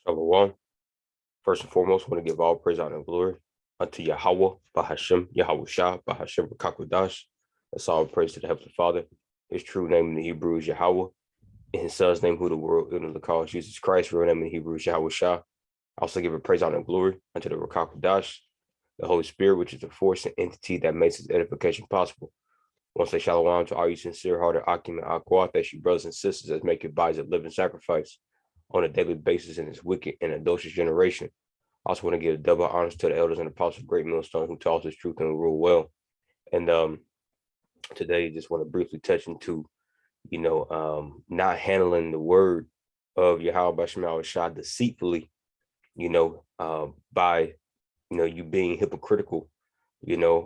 Shalom. First and foremost, I want to give all praise, honor, and glory unto Yahawah, Bahashem, Yahawashah, Bahashem, Rakakwadash. That's all praise to the Heavenly Father. His true name in the Hebrew is Yahawah. In his son's name, who the world in the call Jesus Christ, real name in the Hebrew is Yahawashah. I also give a praise, honor, and glory unto the Rakakwadash, the Holy Spirit, which is the force and entity that makes his edification possible. I want to say shalom to all you sincere-hearted Akim and Akwat, that's you brothers and sisters that make your bodies a living sacrifice on a daily basis in this wicked and adulterous generation. I also want to give double honors to the elders and apostles of Great Millstone who taught us truth and rule well. And today, just want to briefly touch into, not handling the word of Yahawah deceitfully, by, you being hypocritical,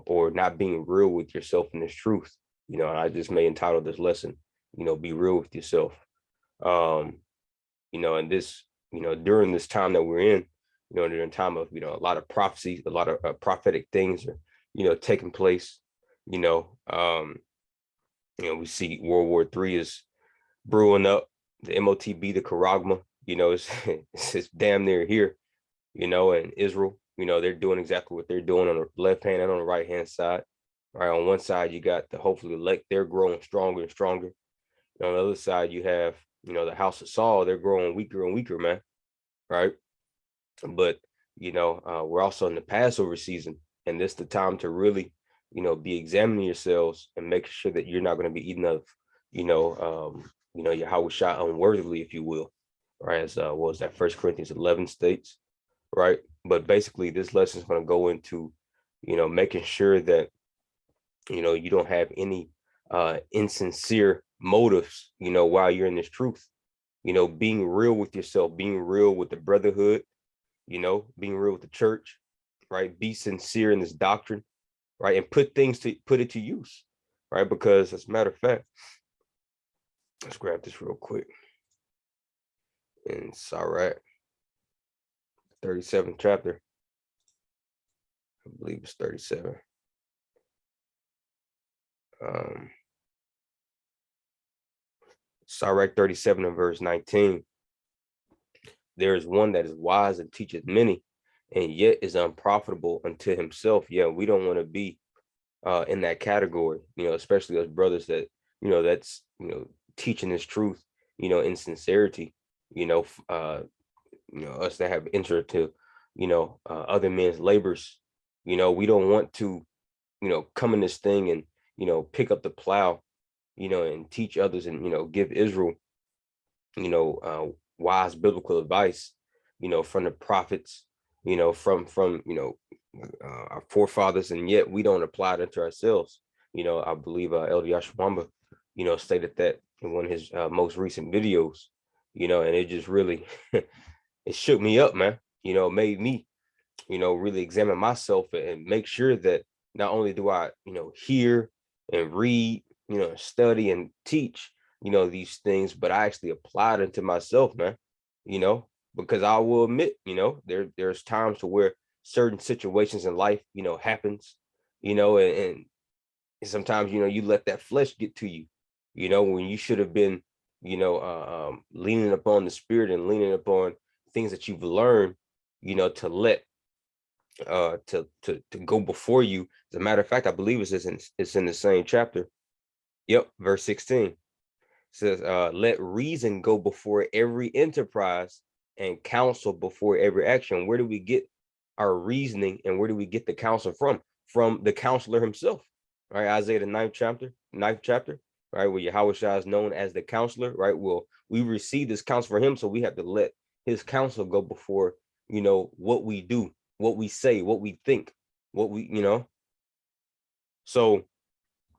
or not being real with yourself in this truth. And I just may entitle this lesson, be real with yourself. And this, during this time that we're in, during time of, a lot of prophecy, a lot of prophetic things are, taking place, we see World War III is brewing up, the MOTB, the Karagma, it's damn near here, and Israel, they're doing exactly what they're doing on the left hand and on the right hand side. Right, on one side, you got the hopefully elect, they're growing stronger and stronger. And on the other side, you have, the House of Saul, they're growing weaker and weaker, man. Right. But, we're also in the Passover season, and this is the time to really, be examining yourselves and make sure that you're not going to be eating of, Yahawah unworthily, if you will. Right. As what was that 1 Corinthians 11 states. Right. But basically, this lesson is going to go into, making sure that, you don't have any insincere motives, while you're in this truth, being real with yourself, being real with the brotherhood, being real with the church, right? Be sincere in this doctrine, right? And put it to use, right? Because as a matter of fact, let's grab this real quick. In Sirach, 37th chapter, I believe it's 37. Sirach 37 and verse 19. There is one that is wise and teacheth many, and yet is unprofitable unto himself. Yeah, we don't want to be in that category, especially us brothers that, that's, teaching this truth, in sincerity, us that have entered to, other men's labors. We don't want to, come in this thing and, pick up the plow, and teach others and, give Israel, wise biblical advice, from the prophets, from our forefathers, and yet we don't apply it to ourselves. I believe Elder Yashwamba, stated that in one of his most recent videos, and it just really, it shook me up, man. Made me, really examine myself and make sure that not only do I, hear and read, study and teach, these things, but I actually applied it to myself, man, because I will admit, there's times to where certain situations in life, happens, and sometimes, you let that flesh get to you, when you should have been, leaning upon the spirit and leaning upon things that you've learned, to let, to go before you. As a matter of fact, I believe it's in the same chapter. Yep, verse 16 says, let reason go before every enterprise and counsel before every action. Where do we get our reasoning and where do we get the counsel from? From the counselor himself, right? Isaiah the ninth chapter, right? Where Yahawah is known as the counselor, right? Well, we receive this counsel from him, so we have to let his counsel go before, what we do, what we say, what we think, what we, so,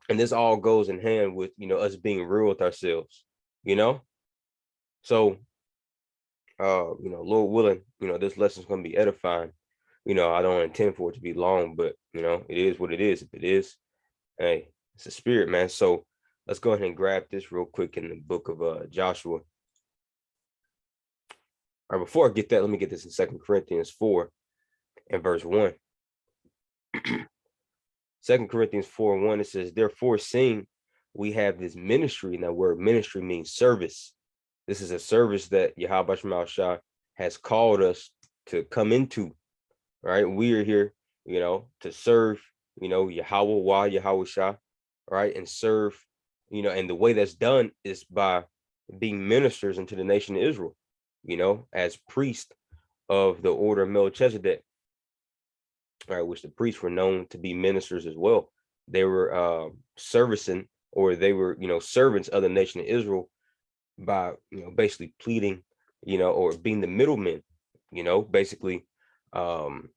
and this all goes in hand with, us being real with ourselves, so, Lord willing, this lesson is going to be edifying. I don't intend for it to be long, but, it is what it is. If it is, hey, it's a spirit, man. So let's go ahead and grab this real quick in the book of Joshua. All right, before I get that, let me get this in 2 Corinthians 4 and verse 1. 2 Corinthians 4:1, it says, therefore, seeing we have this ministry, and that word ministry means service. This is a service that Yahawah has called us to come into, right? We are here, to serve, YAHAWAH, YAHAWASHI, right? And serve, and the way that's done is by being ministers into the nation of Israel, as priest of the order of Melchizedek, right? Which the priests were known to be ministers as well. They were servicing, or they were, servants of the nation of Israel by, basically pleading, or being the middlemen, basically, um,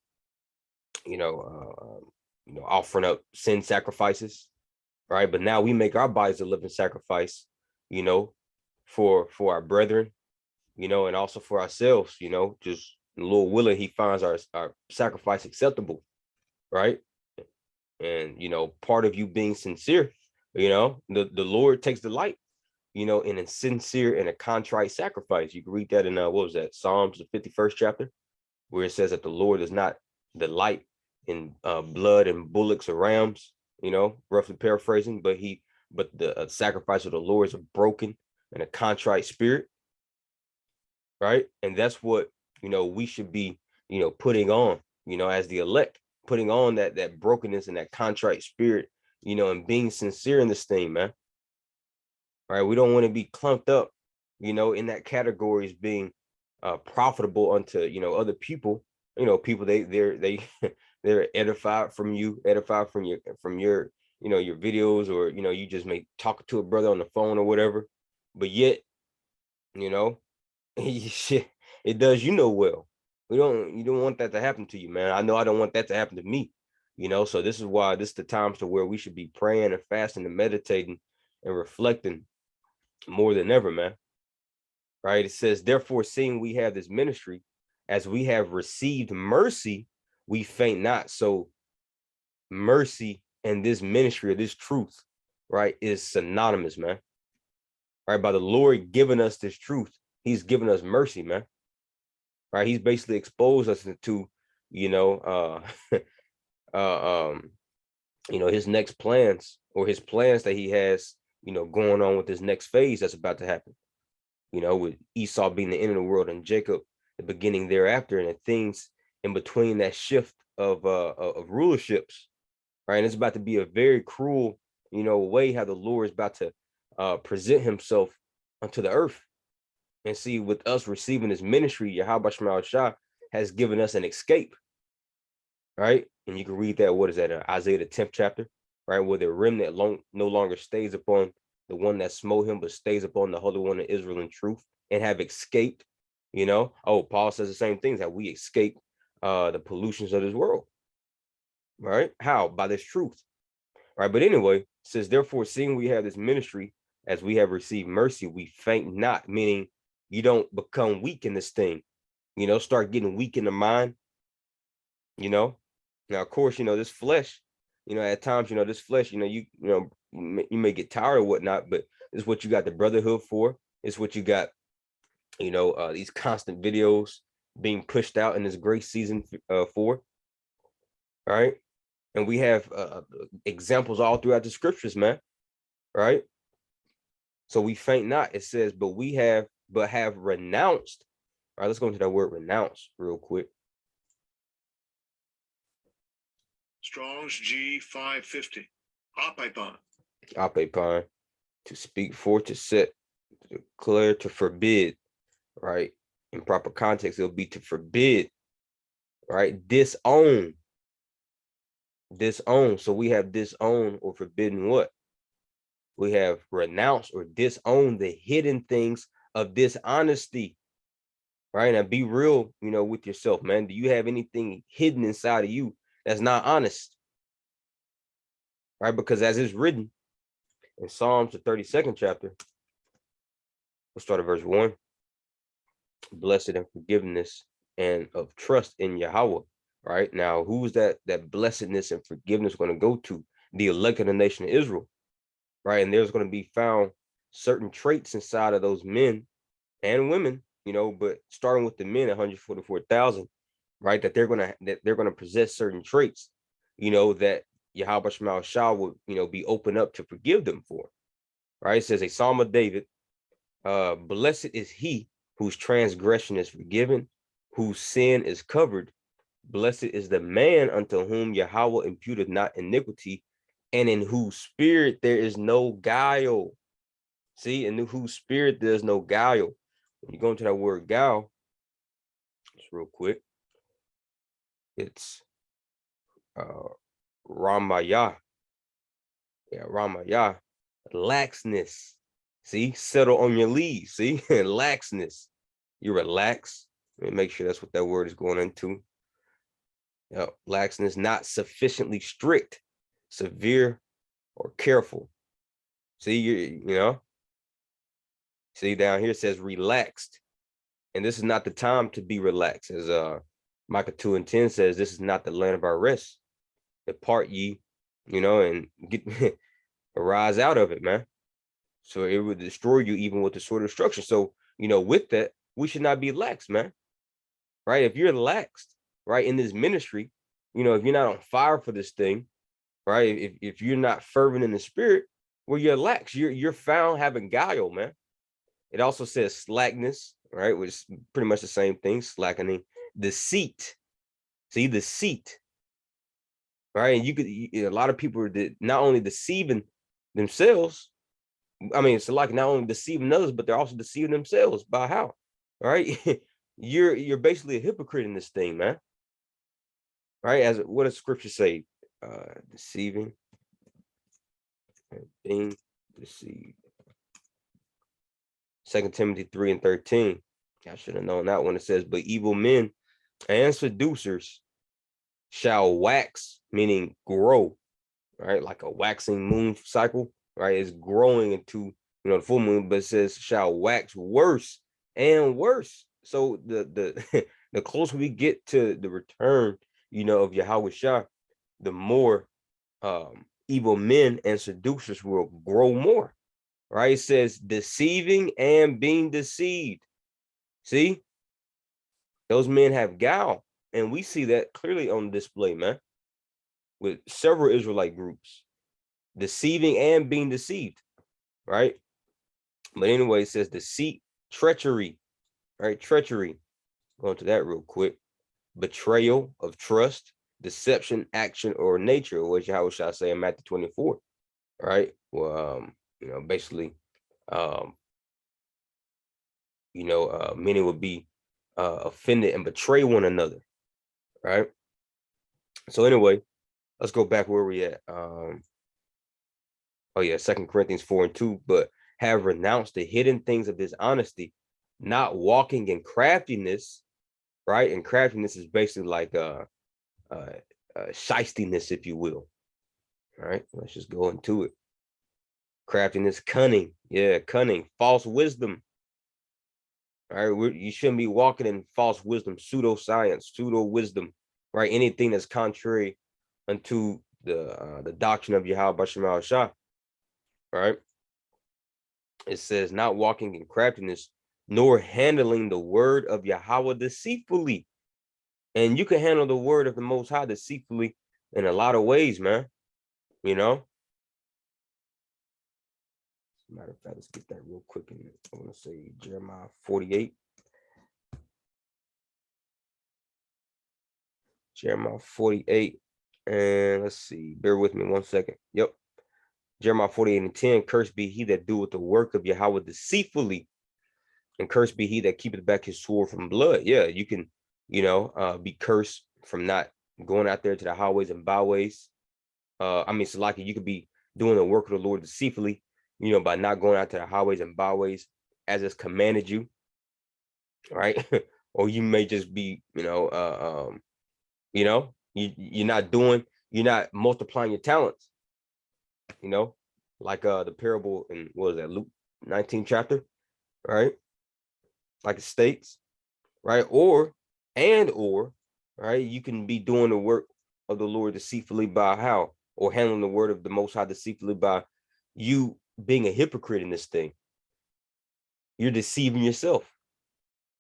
offering up sin sacrifices, right? But now we make our bodies a living sacrifice, for our brethren, and also for ourselves, just Lord willing, he finds our sacrifice acceptable, right? And, part of you being sincere, the Lord takes delight, in a sincere and a contrite sacrifice. You can read that in, what was that? Psalms, the 51st chapter, where it says that the Lord does not delight in blood and bullocks or rams, roughly paraphrasing, but the sacrifice of the Lord is a broken and a contrite spirit, right? And that's what, we should be, putting on, as the elect, putting on that brokenness and that contrite spirit, and being sincere in this thing, man. Right? We don't want to be clumped up, in that category as being profitable unto, other people, people they're edified from you, edified from your your videos, or you just may talk to a brother on the phone or whatever, but yet, shit, it does well. You don't want that to happen to you, man. I know I don't want that to happen to me, so this is why this is the times to where we should be praying and fasting and meditating and reflecting more than ever, man. Right? It says, therefore, seeing we have this ministry, as we have received mercy, we faint not. So mercy and this ministry, or this truth, right, is synonymous, man. Right? By the Lord giving us this truth, he's given us mercy, man. Right? He's basically exposed us to, his next plans, or his plans that he has, going on with this next phase that's about to happen. With Esau being the end of the world and Jacob the beginning thereafter, and the things in between that shift of rulerships, right? And it's about to be a very cruel, way how the Lord is about to present himself unto the earth. And see, with us receiving his ministry, YAHAWASHI has given us an escape, right? And you can read that, what is that, Isaiah the 10th chapter, right? Where the remnant no longer stays upon the one that smote him, but stays upon the Holy One of Israel in truth, and have escaped, Oh, Paul says the same things, that we escape the pollutions of this world, right? How? By this truth, right? But anyway, it says, therefore, seeing we have this ministry, as we have received mercy, we faint not, meaning you don't become weak in this thing, start getting weak in the mind, now, of course, this flesh, at times, this flesh, you may get tired or whatnot, but it's what you got the brotherhood for. It's what you got, these constant videos being pushed out in this grace season for, right? And we have examples all throughout the scriptures, man, right? So we faint not, it says, but have renounced. All right, let's go into that word renounce real quick. Strong's G550. Apepon, to speak for, to set, to declare, to forbid, right? In proper context, it'll be to forbid, right? Disown. So we have disowned or forbidden what? We have renounced or disowned the hidden things of dishonesty, right? And be real, with yourself, man. Do you have anything hidden inside of you that's not honest? Right? Because as it's written in Psalms, the 32nd chapter, we'll start at verse 1. Blessed and forgiveness and of trust in Yahawah. Right? Now, who's that blessedness and forgiveness going to go to? The elect of the nation of Israel. Right? And there's going to be found certain traits inside of those men and women, but starting with the men, 144,000, right? That they're gonna possess certain traits, that YAHAWASHI will, be open up to forgive them for. Right? It says a Psalm of David, blessed is he whose transgression is forgiven, whose sin is covered. Blessed is the man unto whom Yahweh imputeth not iniquity, and in whose spirit there is no guile. See, in whose spirit there's no guile. When you go into that word guile, just real quick, it's Ramayah. Yeah, Ramayah. Laxness. See, settle on your leaves. See, laxness. You relax. Let me make sure that's what that word is going into. Yep. Laxness, not sufficiently strict, severe, or careful. See, you know, see down here it says relaxed. And this is not the time to be relaxed. As Micah 2:10 says, this is not the land of our rest. Depart ye, you know, and get arise out of it, man. So it would destroy you even with the sword of destruction. So, you know, with that, we should not be lax, man. Right? If you're laxed, right, in this ministry, you know, if you're not on fire for this thing, right? If you're not fervent in the spirit, well, you're lax. You're found having guile, man. It also says slackness, right? Which is pretty much the same thing, slackening, deceit. See, deceit, right? And you could, a lot of people are not only deceiving themselves. I mean, it's like not only deceiving others, but they're also deceiving themselves by how, right? You're basically a hypocrite in this thing, man. Right? As what does scripture say? Deceiving and being deceived. 2 Timothy 3:13. I should have known that one. It says, but evil men and seducers shall wax, meaning grow, right? Like a waxing moon cycle, right? It's growing into, you know, the full moon, but it says shall wax worse and worse. So the the closer we get to the return, you know, of Yahawashi, the more evil men and seducers will grow more, right? It says deceiving and being deceived. See, those men have guile, and we see that clearly on display, man, with several Israelite groups deceiving and being deceived, right? But anyway, it says deceit, treachery, right? Treachery. Go into that real quick. Betrayal of trust, deception, action, or nature, which how should I say in Matthew 24, right? Well, you know, basically, you know, many would be offended and betray one another, right? So anyway, let's go back where we at. Oh yeah, 2 Corinthians 4:2, but have renounced the hidden things of dishonesty, not walking in craftiness, right? And craftiness is basically like shystiness, if you will. All right, let's just go into it. Craftiness, cunning, yeah, cunning, false wisdom. All right, you shouldn't be walking in false wisdom, pseudoscience, pseudo wisdom, right? Anything that's contrary unto the doctrine of Yahawah, right? It says not walking in craftiness, nor handling the word of Yahweh deceitfully. And you can handle the word of the Most High deceitfully in a lot of ways, man. You know. Matter of fact, let's get that real quick. And I want to say Jeremiah 48. Jeremiah 48. And let's see. Bear with me 1 second. Yep. Jeremiah 48:10. Cursed be he that doeth the work of Yahweh deceitfully, and cursed be he that keepeth back his sword from blood. Yeah, you can, you know, be cursed from not going out there to the highways and byways. I mean, so like you could be doing the work of the Lord deceitfully, you know, by not going out to the highways and byways as it's commanded you, right? Or you may just be, you know, you're not multiplying your talents, you know, like the parable in what was that, Luke 19 chapter, right? Like it states, right? Or right, you can be doing the work of the Lord deceitfully by how, or handling the word of the Most High deceitfully by you being a hypocrite in this thing. You're deceiving yourself.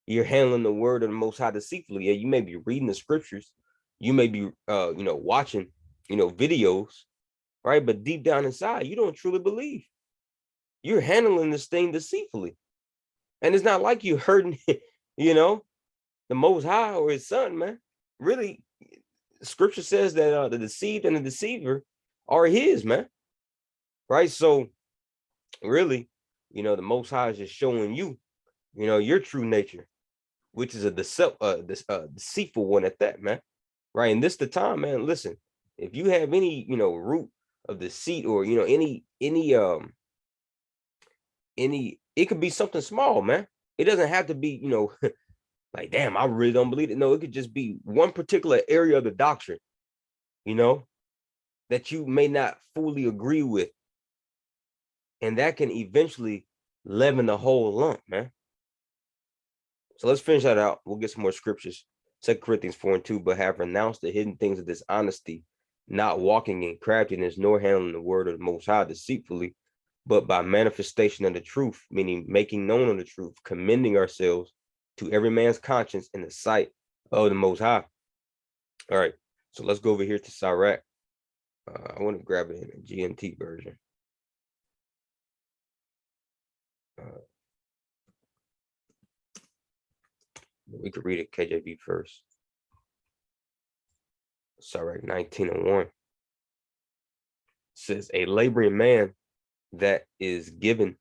You're handling the word of the Most High deceitfully. Yeah, you may be reading the scriptures, you may be, you know, watching, you know, videos, right? But deep down inside, you don't truly believe. You're handling this thing deceitfully. And it's not like you hurting, you know, the Most High or his son, man. Really, scripture says that the deceived and the deceiver are his, man. Right. So really, the Most High is just showing you, your true nature, which is a deceitful one at that, man. Right. And this the time, man. Listen, if you have any, root of deceit or, it could be something small, man. It doesn't have to be, like, damn, I really don't believe it. No, it could just be one particular area of the doctrine, you know, that you may not fully agree with. And that can eventually leaven the whole lump, man. So let's finish that out. We'll get some more scriptures. 2 Corinthians 4:2, but have renounced the hidden things of dishonesty, not walking in craftiness, nor handling the word of the Most High deceitfully, but by manifestation of the truth, meaning making known of the truth, commending ourselves to every man's conscience in the sight of the Most High. All right, so let's go over here to Sirach. I want to grab it in a GNT version. We could read it KJV first. Sirach 19:1 says, "A laboring man that is given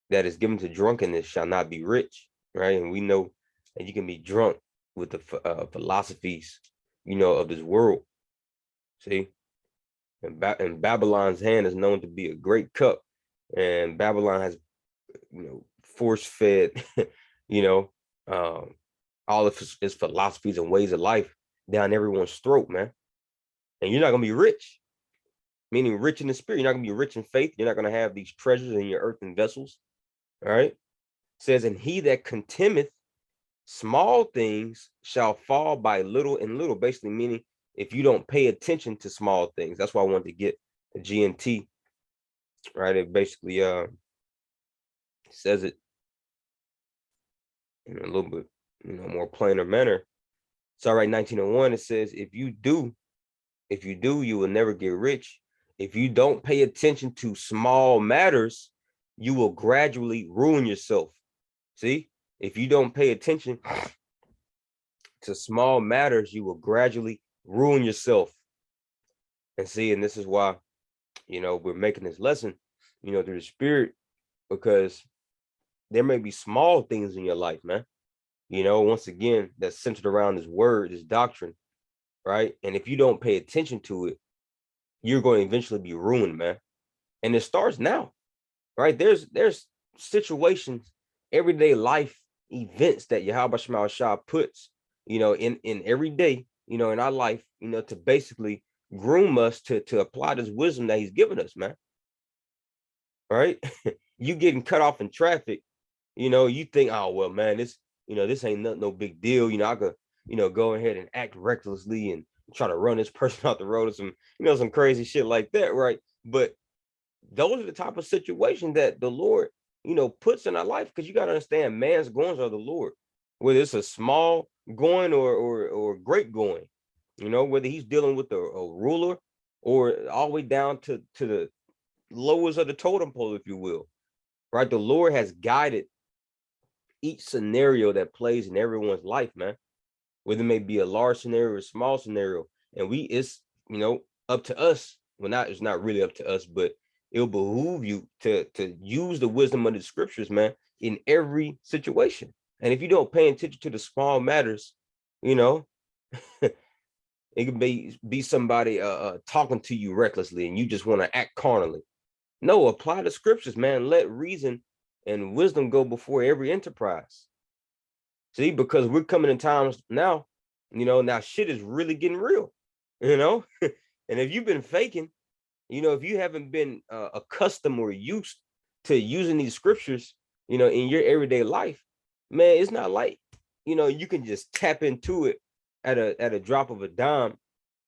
to drunkenness shall not be rich." Right, and we know that you can be drunk with the philosophies, of this world. See, and Babylon's hand is known to be a great cup, and Babylon has, force fed, all of its philosophies and ways of life down everyone's throat, man. And you're not gonna be rich, meaning rich in the spirit. You're not gonna be rich in faith. You're not gonna have these treasures in your earthen vessels. All right. It says, and he that contemneth small things shall fall by little and little. Basically, meaning if you don't pay attention to small things. That's why I wanted to get the GNT. Right. It basically says it in a little bit, more plainer manner. So right, 19:1, it says, if you do, you will never get rich. If you don't pay attention to small matters, you will gradually ruin yourself. See, if you don't pay attention to small matters, you will gradually ruin yourself. And see, and this is why, we're making this lesson, through the spirit, because there may be small things in your life, man. Once again, that's centered around this word, this doctrine, right? And if you don't pay attention to it, you're going to eventually be ruined, man. And it starts now, right? There's situations, everyday life events that YAHAWASHI puts, in every day, in our life, to basically groom us to apply this wisdom that he's given us, man. Right? You getting cut off in traffic, you think, oh, well, man, this ain't no big deal. I could, go ahead and act recklessly and try to run this person off the road or some, some crazy shit like that, right? But those are the type of situations that the Lord, puts in our life, because you got to understand, man's goings are the Lord, whether it's a small going or great going, whether he's dealing with a ruler or all the way down to the lowest of the totem pole, if you will, right? The Lord has guided each scenario that plays in everyone's life, man, whether it may be a large scenario or a small scenario. And it's, up to us. Well, it's not really up to us, but it'll behoove you to use the wisdom of the scriptures, man, in every situation. And if you don't pay attention to the small matters, it could be somebody talking to you recklessly and you just want to act carnally. No, apply the scriptures, man. Let reason and wisdom go before every enterprise. See, because we're coming in times now, now shit is really getting real, and if you've been faking, if you haven't been accustomed or used to using these scriptures, in your everyday life, man, it's not like, you can just tap into it at a drop of a dime,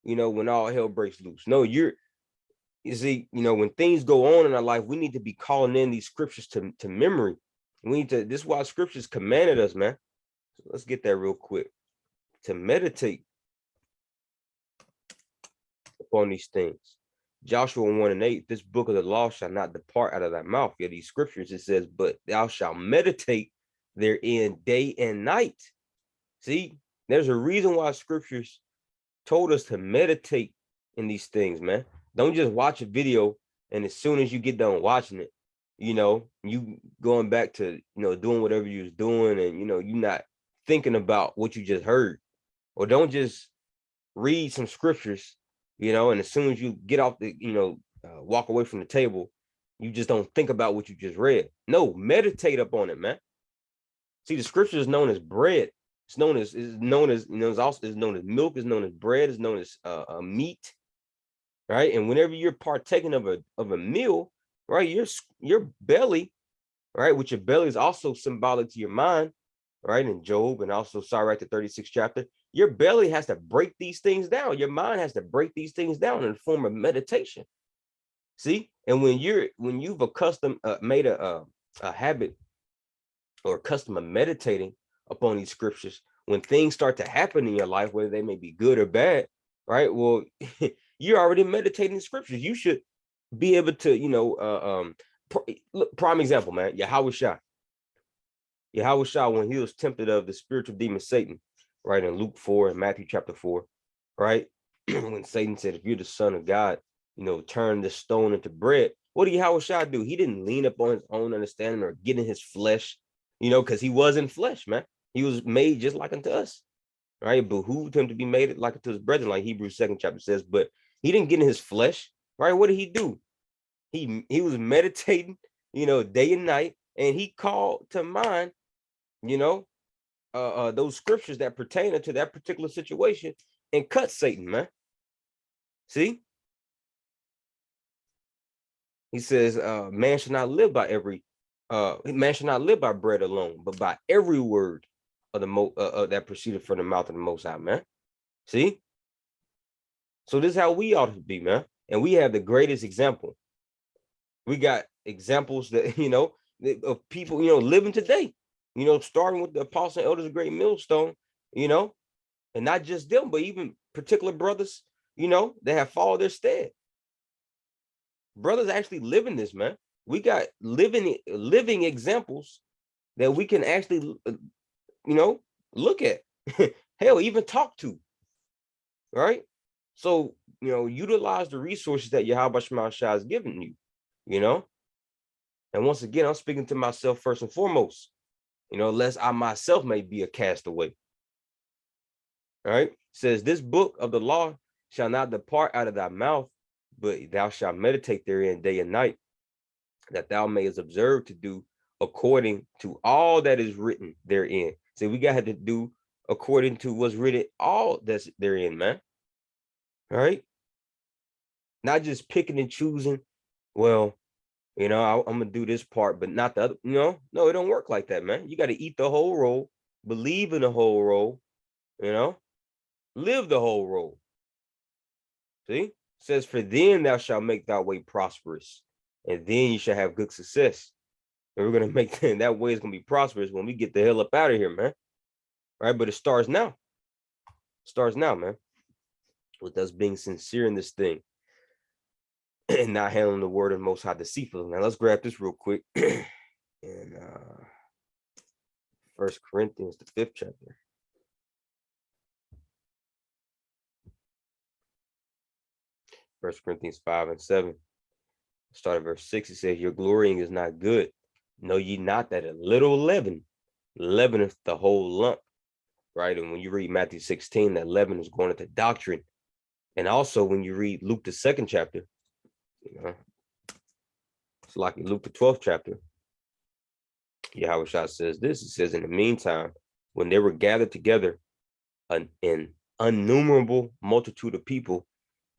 when all hell breaks loose. No, you see, when things go on in our life, we need to be calling in these scriptures to memory. This is why scriptures commanded us, man. So let's get that real quick. To meditate upon these things. Joshua 1:8, this book of the law shall not depart out of thy mouth. Yeah, these scriptures, it says, but thou shalt meditate therein day and night. See, there's a reason why scriptures told us to meditate in these things, man. Don't just watch a video and as soon as you get done watching it, you going back to, doing whatever you was doing, and, you're not thinking about what you just heard. Or don't just read some scriptures, and as soon as you get off the, walk away from the table, you just don't think about what you just read. No, meditate upon it, man. See, the scripture is known as bread. It's known as it's known as milk, is known as bread, is known as meat, right? And whenever you're partaking of a meal, right, your belly, right, which your belly is also symbolic to your mind, right? In Job, and also Sirach, the 36th chapter, your belly has to break these things down. Your mind has to break these things down in the form of meditation. See, and when you've made a habit or a custom of meditating upon these scriptures, when things start to happen in your life, whether they may be good or bad, right? Well, you're already meditating scriptures. You should be able to, prime example, man, Yahawashi, when he was tempted of the spiritual demon Satan, right, in Luke 4 and Matthew chapter 4, right? When Satan said, if you're the son of God, turn this stone into bread. What did Yahawashi do? He didn't lean up on his own understanding or get in his flesh, because he was in flesh, man. He was made just like unto us, right? It behooved him to be made like unto his brethren, like Hebrews 2nd chapter says, but he didn't get in his flesh, right? What did he do? He was meditating, day and night, and he called to mind, those scriptures that pertain to that particular situation and cut Satan, man. See? He says, man should not live by bread alone, but by every word of the that proceeded from the mouth of the Most High, man. See? So this is how we ought to be, man. And we have the greatest example. We got examples that, of people, living today, starting with the apostle and elders of Great Millstone, and not just them, but even particular brothers, that have followed their stead. Brothers actually living this, man. We got living examples that we can actually, look at, hell, even talk to, right? So, utilize the resources that Yahawashi has given you, and once again, I'm speaking to myself first and foremost, lest I myself may be a castaway. All right. It says, this book of the law shall not depart out of thy mouth, but thou shalt meditate therein day and night, that thou mayest observe to do according to all that is written therein. So we got to do according to what's written, all that's therein, man. All right. Not just picking and choosing. Well, I'm gonna do this part, but not the other. No, it don't work like that, man. You got to eat the whole roll, believe in the whole roll, live the whole roll. See, it says, for then thou shalt make thy way prosperous, and then you shall have good success. And we're gonna make that way is gonna be prosperous when we get the hell up out of here, man. Right? But it starts now. Man. With us being sincere in this thing and not handling the word of Most High deceitfully. Now let's grab this real quick. In 1 Corinthians, the 5th chapter. 1 Corinthians 5 and 7. Start at verse 6. It says, your glorying is not good. Know ye not that a little leaven leaveneth the whole lump, right? And when you read Matthew 16, that leaven is going into doctrine. And also when you read Luke, the 2nd chapter, it's like Luke, the 12th chapter, Yahawashi says this. It says, in the meantime, when they were gathered together, an innumerable multitude of people,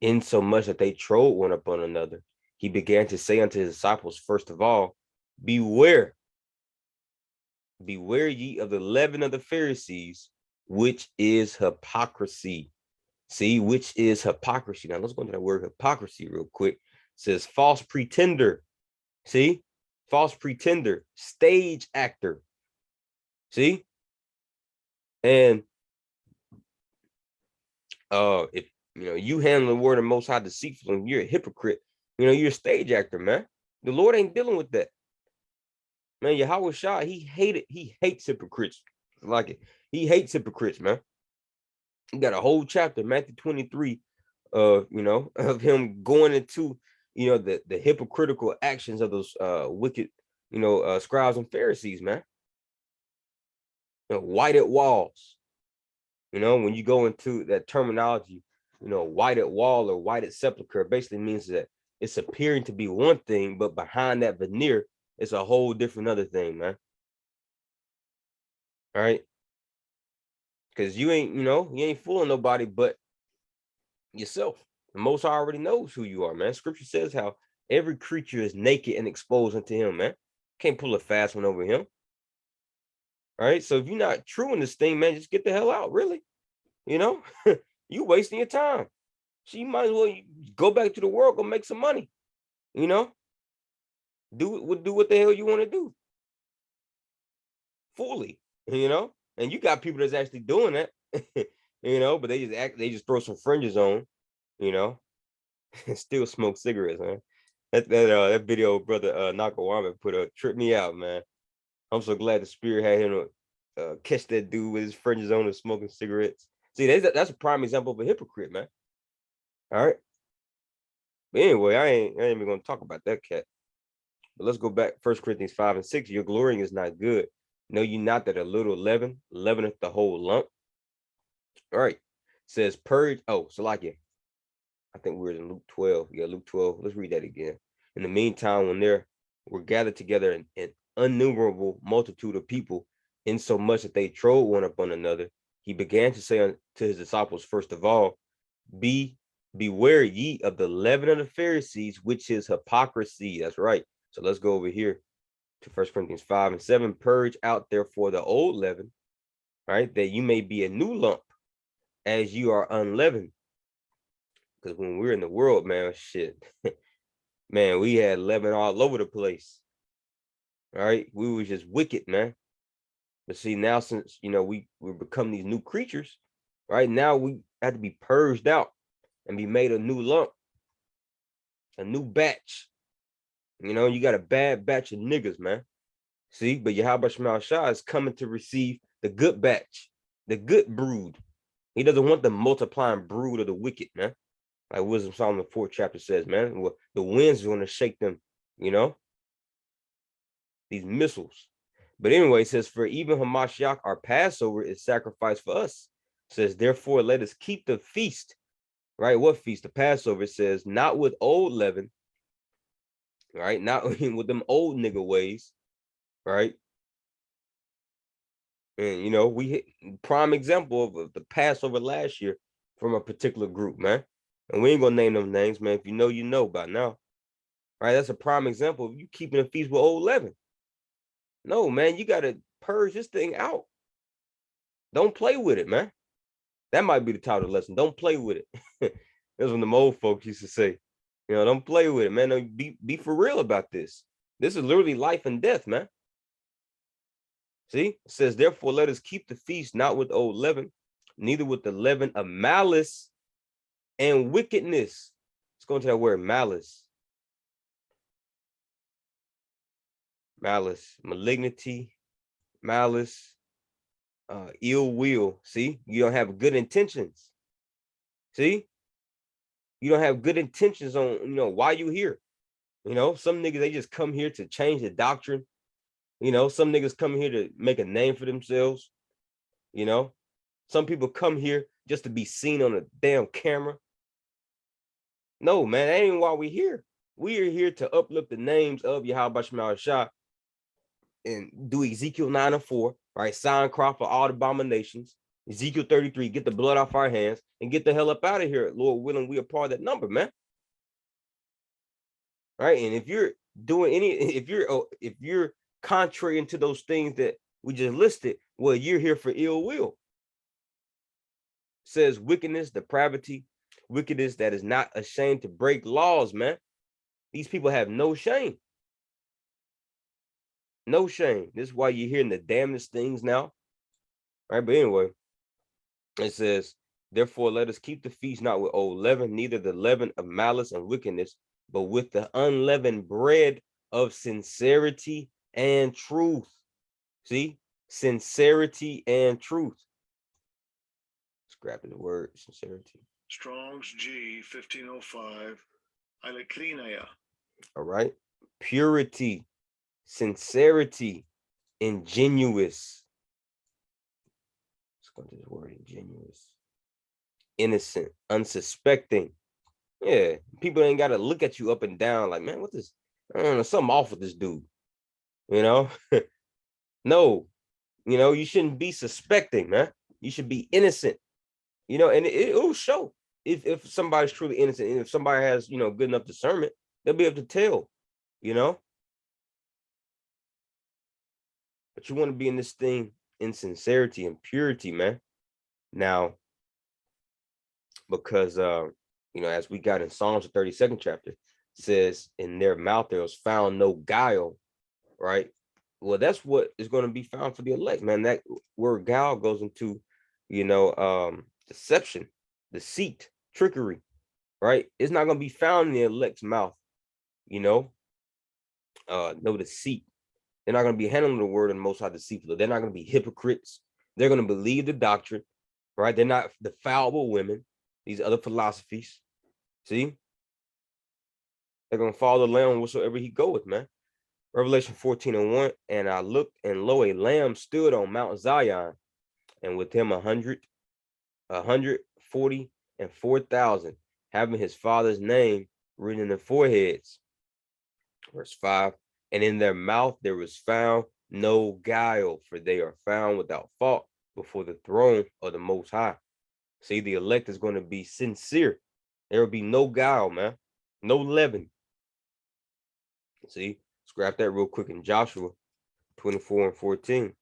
in so much that they trode one upon another, he began to say unto his disciples, first of all, beware ye of the leaven of the Pharisees, which is hypocrisy. See, which is hypocrisy. Now let's go into that word hypocrisy real quick. It says false pretender. See, false pretender, stage actor. See, and if you handle the word of Most High deceitfully, you're a hypocrite. You're a stage actor, man. The Lord ain't dealing with that. Man, YAHAWASHI, he hates hypocrites. Like it. He hates hypocrites, man. He got a whole chapter, Matthew 23, of him going into, the hypocritical actions of those wicked, scribes and Pharisees, man. Whited walls. When you go into that terminology, whited wall or whited sepulcher basically means that it's appearing to be one thing, but behind that veneer, it's a whole different other thing, man. All right. Because you ain't fooling nobody but yourself. The Most High already knows who you are, man. Scripture says how every creature is naked and exposed unto him, man. Can't pull a fast one over him. All right. So if you're not true in this thing, man, just get the hell out, really. You wasting your time. So you might as well go back to the world, go make some money. Do what the hell you want to do. Fully, and you got people that's actually doing that, but they just throw some fringes on, and still smoke cigarettes, man. That video brother Nakawama put tripped me out, man. I'm so glad the spirit had him catch that dude with his fringes on and smoking cigarettes. See, that's a prime example of a hypocrite, man. All right. But anyway, I ain't even gonna talk about that cat. But let's go back. 1 Corinthians 5 and 6. Your glorying is not good. Know you not that a little leaven leaveneth the whole lump? All right. It says purge. Oh, so like it. I think we're in Luke 12. Yeah, Luke 12. Let's read that again. In the meantime, when there were gathered together an innumerable multitude of people, in so much that they trode one upon another, he began to say unto his disciples, first of all, beware ye of the leaven of the Pharisees, which is hypocrisy. That's right. So let's go over here to 1 Corinthians 5 and 7. Purge out therefore the old leaven, right, that you may be a new lump, as you are unleavened. Because when we're in the world, man, shit, man, we had leaven all over the place. All right, we were just wicked, man. But see, now since we become these new creatures, right now we have to be purged out and be made a new lump, a new batch. You got a bad batch of niggas, man. See, but YAHAWASHI is coming to receive the good batch, the good brood. He doesn't want the multiplying brood of the wicked, man. Like Wisdom Solomon 4th chapter says, man. Well, the winds are going to shake them, these missiles. But anyway, it says, for even Hamashiach, our Passover, is sacrificed for us. It says, therefore, let us keep the feast. Right? What feast? The Passover. It says, not with old leaven, right? Not with them old nigga ways, right? And we hit prime example of the Passover last year from a particular group, man. And we ain't gonna name them names, man. If you know by now. Right? That's a prime example of you keeping a feast with old leaven. No, man, you gotta purge this thing out. Don't play with it, man. That might be the title of the lesson. Don't play with it. That's what the old folks used to say. Don't play with it, man. Don't be for real about this. This is literally life and death, man. See, it says, therefore, let us keep the feast not with old leaven, neither with the leaven of malice and wickedness. Let's go into that word malice. Malice, malignity, malice, ill will. See, you don't have good intentions. See, you don't have good intentions on, why you here. Some niggas, they just come here to change the doctrine. Some niggas come here to make a name for themselves. Some people come here just to be seen on a damn camera. No, man, that ain't why we're here. We are here to uplift the names of YAHAWASHI and do Ezekiel 9 and 4, right? Sign crop for all abominations. Ezekiel 33, get the blood off our hands and get the hell up out of here. Lord willing, we are part of that number, man. Right? And if you're doing if you're contrary to those things that we just listed, well, you're here for ill will. It says wickedness, depravity, wickedness that is not ashamed to break laws, man. These people have no shame. No shame. This is why you're hearing the damnedest things now. Right? But anyway, it says, therefore, let us keep the feast not with old leaven, neither the leaven of malice and wickedness, but with the unleavened bread of sincerity and truth. See, sincerity and truth. Let's grab the word sincerity. Strong's G 1505. Eilekrinaya. All right. Purity, sincerity, ingenuous. Let's go to this word, ingenuous. Innocent, unsuspecting. Yeah, people ain't got to look at you up and down like, man, what this? I don't know, something off with this dude. You know, no, you shouldn't be suspecting, man. You should be innocent. And it'll show if somebody's truly innocent, and if somebody has good enough discernment, they'll be able to tell. But you want to be in this thing in sincerity and purity, man. Now, because as we got in Psalms the 32nd chapter, says in their mouth there was found no guile, right? Well, that's what is going to be found for the elect, man. That word guile goes into deception, deceit, trickery, right? It's not going to be found in the elect's mouth, no deceit. They're not going to be handling the word of the Most High deceitfully. They're not going to be hypocrites. They're going to believe the doctrine, right? They're not the fallible women, these other philosophies. See? They're going to follow the Lamb whatsoever he goeth, man. Revelation 14:1, and I looked, and lo, a lamb stood on Mount Zion, and with him 144,000, having his father's name written in their foreheads. Verse 5, and in their mouth there was found no guile, for they are found without fault before the throne of the Most High. See, the elect is going to be sincere. There will be no guile, man. No leaven. See, scrap that real quick in Joshua 24:14.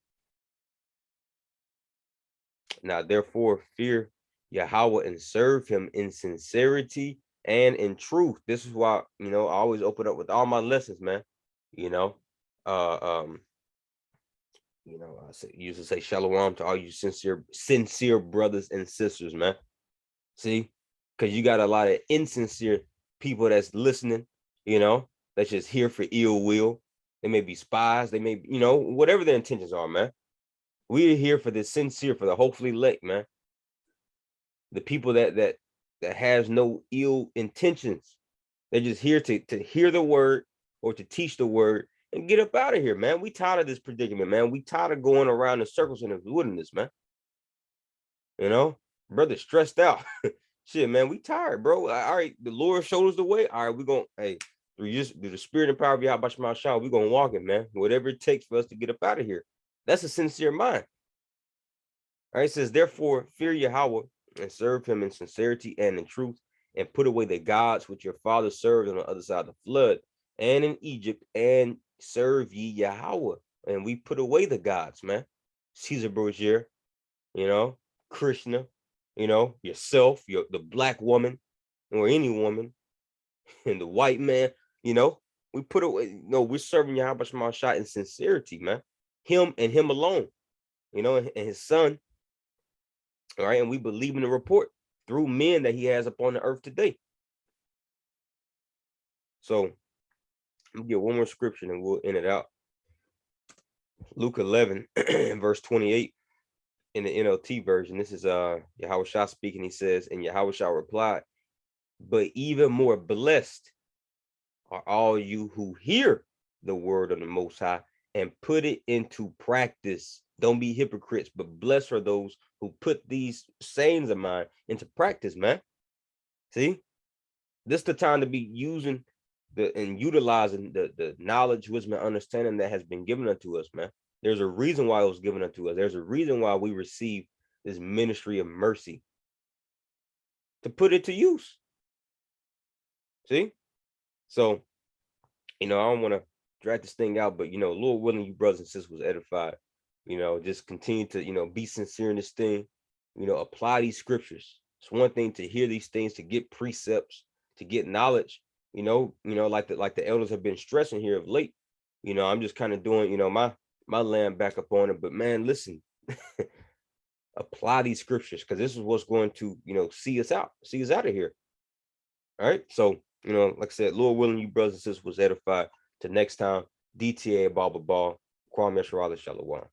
Now, therefore, fear Yahawah and serve him in sincerity and in truth. This is why, I always open up with all my lessons, man. I used to say shalom to all you sincere brothers and sisters, man. See, because you got a lot of insincere people that's listening, that's just here for ill will. They may be spies, they may be, whatever their intentions are, man. We're here for the sincere, for the hopefully elect, man. The people that has no ill intentions. They're just here to hear the word or to teach the word and get up out of here, man. We tired of this predicament, man. We tired of going around in circles in the wilderness, man. Brother stressed out. Shit, man, we tired, bro. All right, the Lord showed us the way. All right, we're going, through the spirit and power of YAHAWASHI, we're going to walk it, man. Whatever it takes for us to get up out of here. That's a sincere mind. All right, it says, therefore, fear Yahawah and serve him in sincerity and in truth, and put away the gods which your father served on the other side of the flood and in Egypt, and serve ye Yahawah. And we put away the gods, man. Caesar Borgia, Krishna, yourself, the black woman, or any woman, and the white man, we put away, we're serving YAHAWASHI in sincerity, man. Him and him alone, and his son. All right, and we believe in the report through men that he has upon the earth today. So let me get one more scripture and we'll end it out. Luke 11, verse 28 in the NLT version. This is YAHAWASHI speaking. He says, and YAHAWASHI replied, but even more blessed are all you who hear the word of the Most High and put it into practice. Don't be hypocrites, but blessed are those who put these sayings of mine into practice, man. See, this is the time to be using and utilizing the knowledge, wisdom, and understanding that has been given unto us, man. There's a reason why it was given unto us. There's a reason why we receive this ministry of mercy, to put it to use. See? So, I don't want to drag this thing out, but, Lord willing, you brothers and sisters was edified. Just continue to, be sincere in this thing, apply these scriptures. It's one thing to hear these things, to get precepts, to get knowledge, like the elders have been stressing here of late. I'm just kind of doing, my land back up on it. But man, listen, apply these scriptures, because this is what's going to, see us out of here. All right. So, like I said, Lord willing, you brothers and sisters was edified. Till next time, DTA Baba Ball, Kwame Sharala Shalawam.